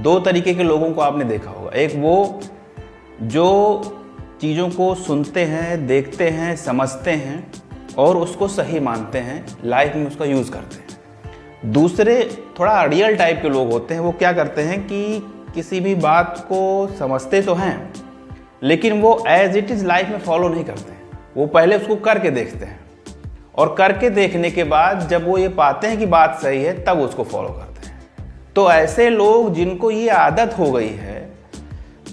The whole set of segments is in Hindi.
दो तरीके के लोगों को आपने देखा होगा। एक वो जो चीज़ों को सुनते हैं, देखते हैं, समझते हैं और उसको सही मानते हैं, लाइफ में उसका यूज़ करते हैं। दूसरे थोड़ा रियल टाइप के लोग होते हैं। वो क्या करते हैं कि किसी भी बात को समझते तो हैं लेकिन वो एज इट इज़ लाइफ में फॉलो नहीं करते हैं। वो पहले उसको करके देखते हैं और करके देखने के बाद जब वो ये पाते हैं कि बात सही है तब उसको फॉलो करते हैं। तो ऐसे लोग जिनको ये आदत हो गई है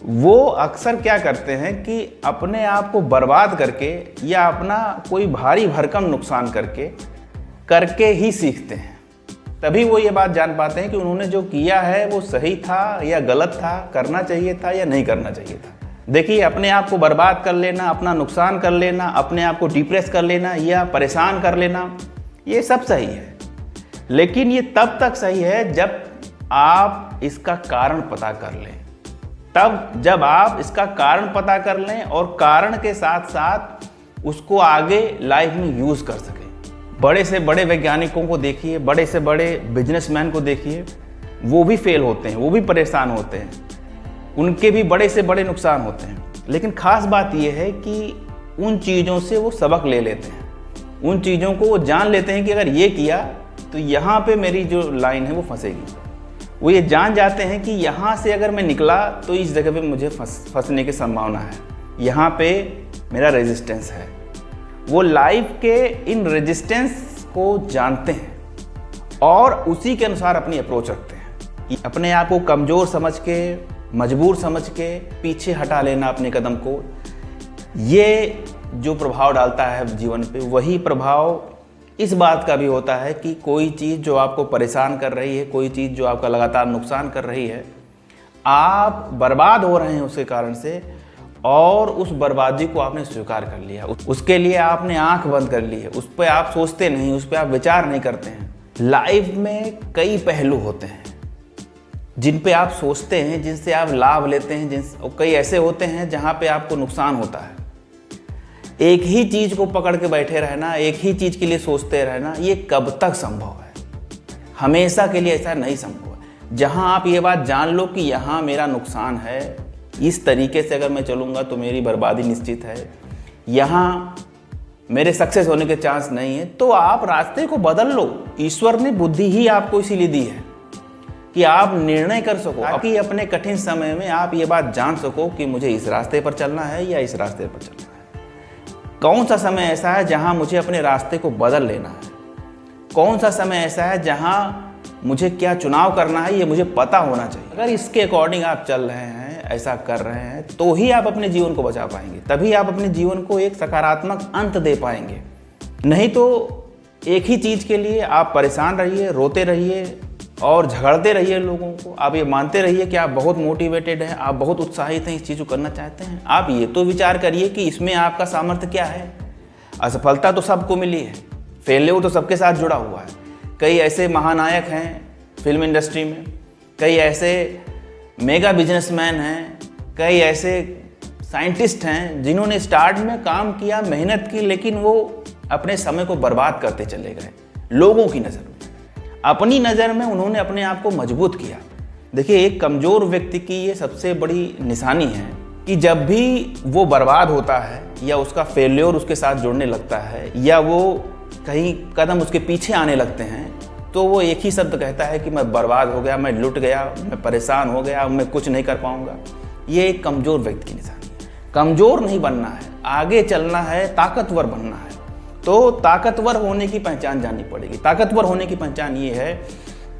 वो अक्सर क्या करते हैं कि अपने आप को बर्बाद करके या अपना कोई भारी भरकम नुकसान करके ही सीखते हैं। तभी वो ये बात जान पाते हैं कि उन्होंने जो किया है वो सही था या गलत था, करना चाहिए था या नहीं करना चाहिए था। देखिए, अपने आप को बर्बाद कर लेना, अपना नुकसान कर लेना, अपने आप को डिप्रेस कर लेना या परेशान कर लेना, ये सब सही है। लेकिन ये तब तक सही है जब आप इसका कारण पता कर लें। जब आप इसका कारण पता कर लें और कारण के साथ साथ उसको आगे लाइफ में यूज़ कर सकें। बड़े से बड़े वैज्ञानिकों को देखिए, बड़े से बड़े बिजनेसमैन को देखिए, वो भी फेल होते हैं, वो भी परेशान होते हैं, उनके भी बड़े से बड़े नुकसान होते हैं। लेकिन ख़ास बात यह है कि उन चीज़ों से वो सबक ले लेते हैं, उन चीज़ों को वो जान लेते हैं कि अगर ये किया तो यहाँ पे मेरी जो लाइन है वो फंसेगी। वो ये जान जाते हैं कि यहाँ से अगर मैं निकला तो इस जगह पे मुझे फंसने की संभावना है, यहाँ पे मेरा रेजिस्टेंस है। वो लाइफ के इन रेजिस्टेंस को जानते हैं और उसी के अनुसार अपनी अप्रोच रखते हैं। अपने आप को कमज़ोर समझ के, मजबूर समझ के पीछे हटा लेना अपने कदम को, ये जो प्रभाव डालता है जीवन पे, वही प्रभाव इस बात का भी होता है कि कोई चीज़ जो आपको परेशान कर रही है, कोई चीज़ जो आपका लगातार नुकसान कर रही है, आप बर्बाद हो रहे हैं उसके कारण से और उस बर्बादी को आपने स्वीकार कर लिया, उसके लिए आपने आंख बंद कर ली है, उस पर आप सोचते नहीं, उस पर आप विचार नहीं करते हैं। लाइफ में कई पहलू होते हैं जिन पे आप सोचते हैं, जिनसे आप लाभ लेते हैं, और कई ऐसे होते हैं जहाँ पे आपको नुकसान होता है। एक ही चीज़ को पकड़ के बैठे रहना, एक ही चीज़ के लिए सोचते रहना, ये कब तक संभव है? हमेशा के लिए ऐसा नहीं संभव है। जहाँ आप ये बात जान लो कि यहाँ मेरा नुकसान है, इस तरीके से अगर मैं चलूँगा तो मेरी बर्बादी निश्चित है, यहाँ मेरे सक्सेस होने के चांस नहीं है, तो आप रास्ते को बदल लो। ईश्वर ने बुद्धि ही आपको इसीलिए दी है कि आप निर्णय कर सको, ताकि अपने कठिन समय में आप ये बात जान सको कि मुझे इस रास्ते पर चलना है या इस रास्ते पर चलना है। कौन सा समय ऐसा है जहां मुझे अपने रास्ते को बदल लेना है, कौन सा समय ऐसा है जहां मुझे क्या चुनाव करना है, ये मुझे पता होना चाहिए। अगर इसके अकॉर्डिंग आप चल रहे हैं, ऐसा कर रहे हैं, तो ही आप अपने जीवन को बचा पाएंगे, तभी आप अपने जीवन को एक सकारात्मक अंत दे पाएंगे। नहीं तो एक ही चीज़ के लिए आप परेशान रहिए, रोते रहिए और झगड़ते रहिए लोगों को। आप ये मानते रहिए कि आप बहुत मोटिवेटेड हैं, आप बहुत उत्साहित हैं, इस चीज़ को करना चाहते हैं। आप ये तो विचार करिए कि इसमें आपका सामर्थ्य क्या है। असफलता तो सबको मिली है, फेल्योर तो सबके साथ जुड़ा हुआ है। कई ऐसे महानायक हैं फिल्म इंडस्ट्री में, कई ऐसे मेगा बिजनेसमैन हैं, कई ऐसे साइंटिस्ट हैं जिन्होंने स्टार्ट में काम किया, मेहनत की, लेकिन वो अपने समय को बर्बाद करते चले गए लोगों की नज़र में। अपनी नज़र में उन्होंने अपने आप को मजबूत किया। देखिए, एक कमज़ोर व्यक्ति की ये सबसे बड़ी निशानी है कि जब भी वो बर्बाद होता है या उसका फेल्योर उसके साथ जुड़ने लगता है या वो कहीं कदम उसके पीछे आने लगते हैं, तो वो एक ही शब्द कहता है कि मैं बर्बाद हो गया, मैं लुट गया, मैं परेशान हो गया, मैं कुछ नहीं कर पाऊँगा। ये एक कमज़ोर व्यक्ति की निशानी है। कमज़ोर नहीं बनना है, आगे चलना है, ताकतवर बनना है। तो ताकतवर होने की पहचान जाननी पड़ेगी। ताकतवर होने की पहचान ये है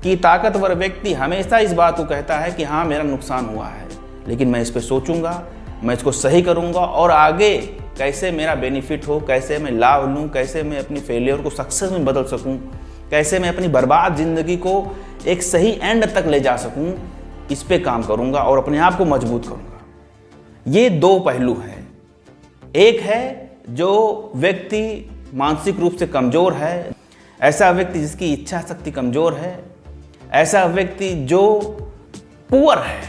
कि ताकतवर व्यक्ति हमेशा इस बात को कहता है कि हाँ, मेरा नुकसान हुआ है, लेकिन मैं इस पर सोचूंगा, मैं इसको सही करूंगा और आगे कैसे मेरा बेनिफिट हो, कैसे मैं लाभ लूँ, कैसे मैं अपनी फेलियर को सक्सेस में बदल सकूँ, कैसे मैं अपनी बर्बाद ज़िंदगी को एक सही एंड तक ले जा सकूँ, इस पे काम करूँगा और अपने आप को मजबूत करूँगा। ये दो पहलू हैं। एक है जो व्यक्ति मानसिक रूप से कमज़ोर है, ऐसा व्यक्ति जिसकी इच्छा शक्ति कमज़ोर है, ऐसा व्यक्ति जो पुअर है,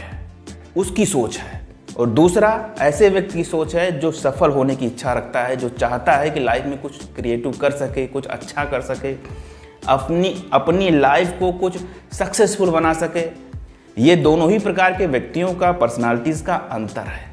उसकी सोच है। और दूसरा ऐसे व्यक्ति की सोच है जो सफल होने की इच्छा रखता है, जो चाहता है कि लाइफ में कुछ क्रिएटिव कर सके, कुछ अच्छा कर सके, अपनी लाइफ को कुछ सक्सेसफुल बना सके। ये दोनों ही प्रकार के व्यक्तियों का पर्सनालिटीज का अंतर है।